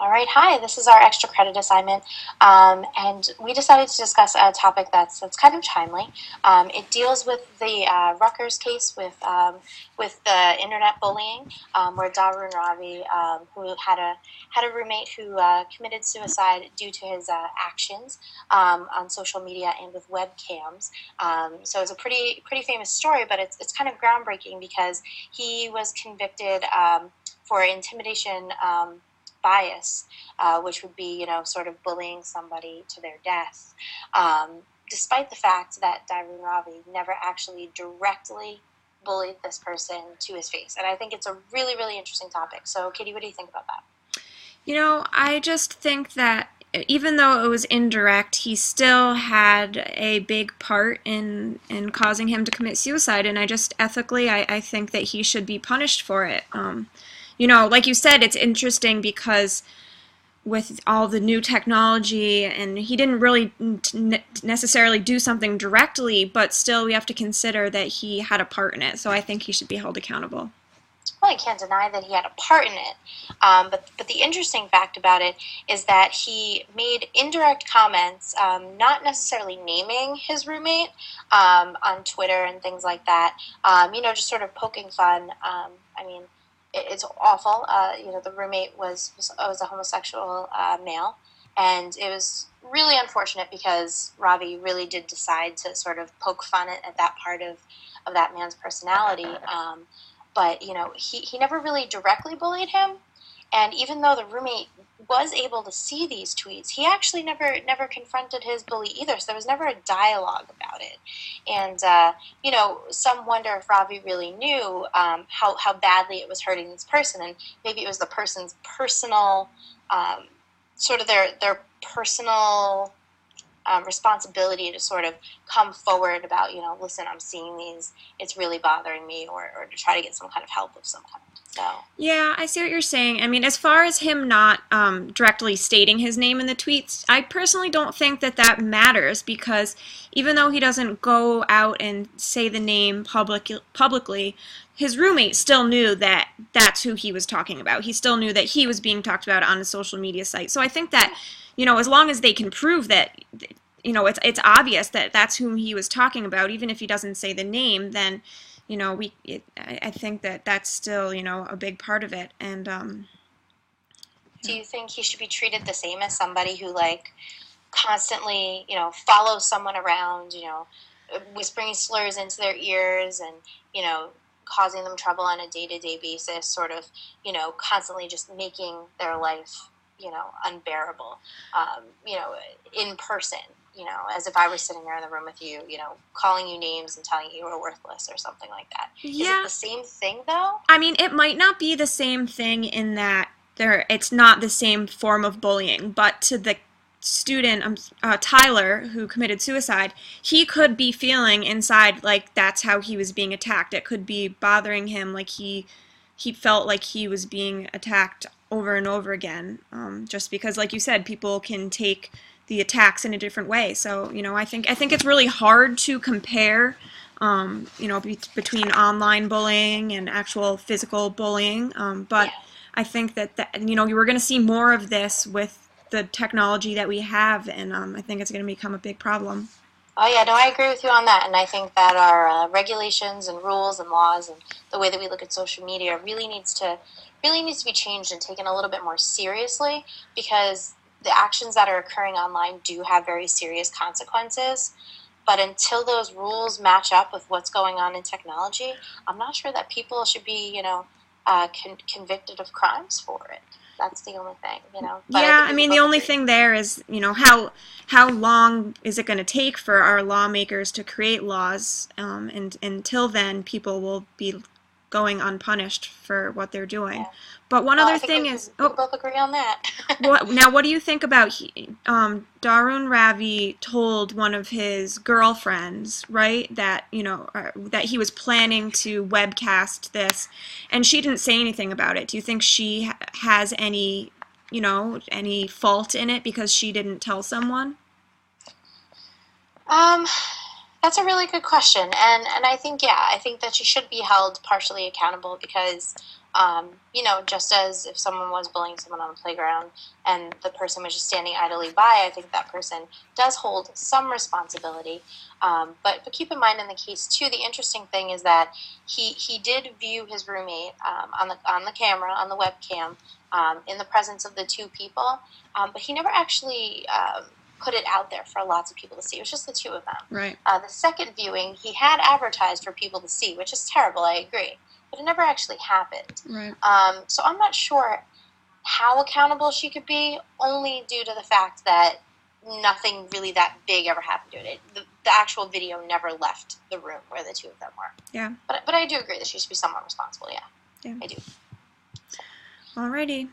All right, hi. This is our extra credit assignment, and we decided to discuss a topic that's kind of timely. It deals with the Rutgers case with the internet bullying, where Dharun Ravi, who had a roommate who committed suicide due to his actions on social media and with webcams. So it's a pretty famous story, but it's kind of groundbreaking because he was convicted for intimidation. Bias, which would be, sort of bullying somebody to their death, despite the fact that Dharun Ravi never actually directly bullied this person to his face. And I think it's a really, really interesting topic. So, Katie, what do you think about that? I just think that even though it was indirect, he still had a big part in causing him to commit suicide. And I just ethically, I think that he should be punished for it. Like you said, it's interesting because with all the new technology, and he didn't really necessarily do something directly, but still we have to consider that he had a part in it. So I think he should be held accountable. Well, I can't deny that he had a part in it. But the interesting fact about it is that he made indirect comments, not necessarily naming his roommate on Twitter and things like that. Just sort of poking fun. I mean, it's awful. The roommate was a homosexual male, and it was really unfortunate because Ravi really did decide to sort of poke fun at that part of that man's personality. But he never really directly bullied him, and even though the roommate was able to see these tweets, he actually never confronted his bully either. So there was never a dialogue about it. And some wonder if Ravi really knew how badly it was hurting this person, and maybe it was the person's personal sort of their personal responsibility to sort of come forward about, listen, I'm seeing these, it's really bothering me, or to try to get some kind of help of some kind. So, Yeah, I see what you're saying. I mean, as far as him not directly stating his name in the tweets, I personally don't think that that matters because even though he doesn't go out and say the name publicly, his roommate still knew that that's who he was talking about. He still knew that he was being talked about on a social media site. So I think that, as long as they can prove that, it's obvious that that's whom he was talking about, even if he doesn't say the name, then I think that that's still a big part of it. And do you think he should be treated the same as somebody who constantly, follows someone around, whispering slurs into their ears and, causing them trouble on a day-to-day basis, sort of, constantly just making their life, unbearable, in person, as if I were sitting there in the room with you, calling you names and telling you were worthless or something like that. Is it yeah, the same thing, though? I mean, it might not be the same thing in that it's not the same form of bullying, but to the student, Tyler, who committed suicide, he could be feeling inside like that's how he was being attacked. It could be bothering him, like he felt like he was being attacked over and over again, just because, like you said, people can take the attacks in a different way. So, I think it's really hard to compare, between online bullying and actual physical bullying. But Yeah. I think that we're going to see more of this with the technology that we have, and I think it's going to become a big problem. Oh yeah, no, I agree with you on that, and I think that our regulations and rules and laws and the way that we look at social media really needs to be changed and taken a little bit more seriously because the actions that are occurring online do have very serious consequences. But until those rules match up with what's going on in technology, I'm not sure that people should be, convicted of crimes for it. That's the only thing. But I Yeah, think I we can mean, the both only agree. thing there is, how long is it going to take for our lawmakers to create laws? And until then, people will be going unpunished for what they're doing. Yeah. But one Well, I other think thing we, is, we can both agree on that. what do you think about Darun Ravi told one of his girlfriends, right, that that he was planning to webcast this, and she didn't say anything about it. Do you think she has any fault in it because she didn't tell someone? Um, that's a really good question, and I think, yeah, I think that she should be held partially accountable because You know, just as if someone was bullying someone on the playground and the person was just standing idly by, I think that person does hold some responsibility. But keep in mind in the case too, the interesting thing is that he did view his roommate on the camera, on the webcam, in the presence of the two people, but he never actually put it out there for lots of people to see. It was just the two of them. Right. The second viewing, he had advertised for people to see, which is terrible, I agree. But it never actually happened. Right. So I'm not sure how accountable she could be, only due to the fact that nothing really that big ever happened to it. The actual video never left the room where the two of them were. Yeah. But I do agree that she should be somewhat responsible, yeah. Yeah. I do. Alrighty.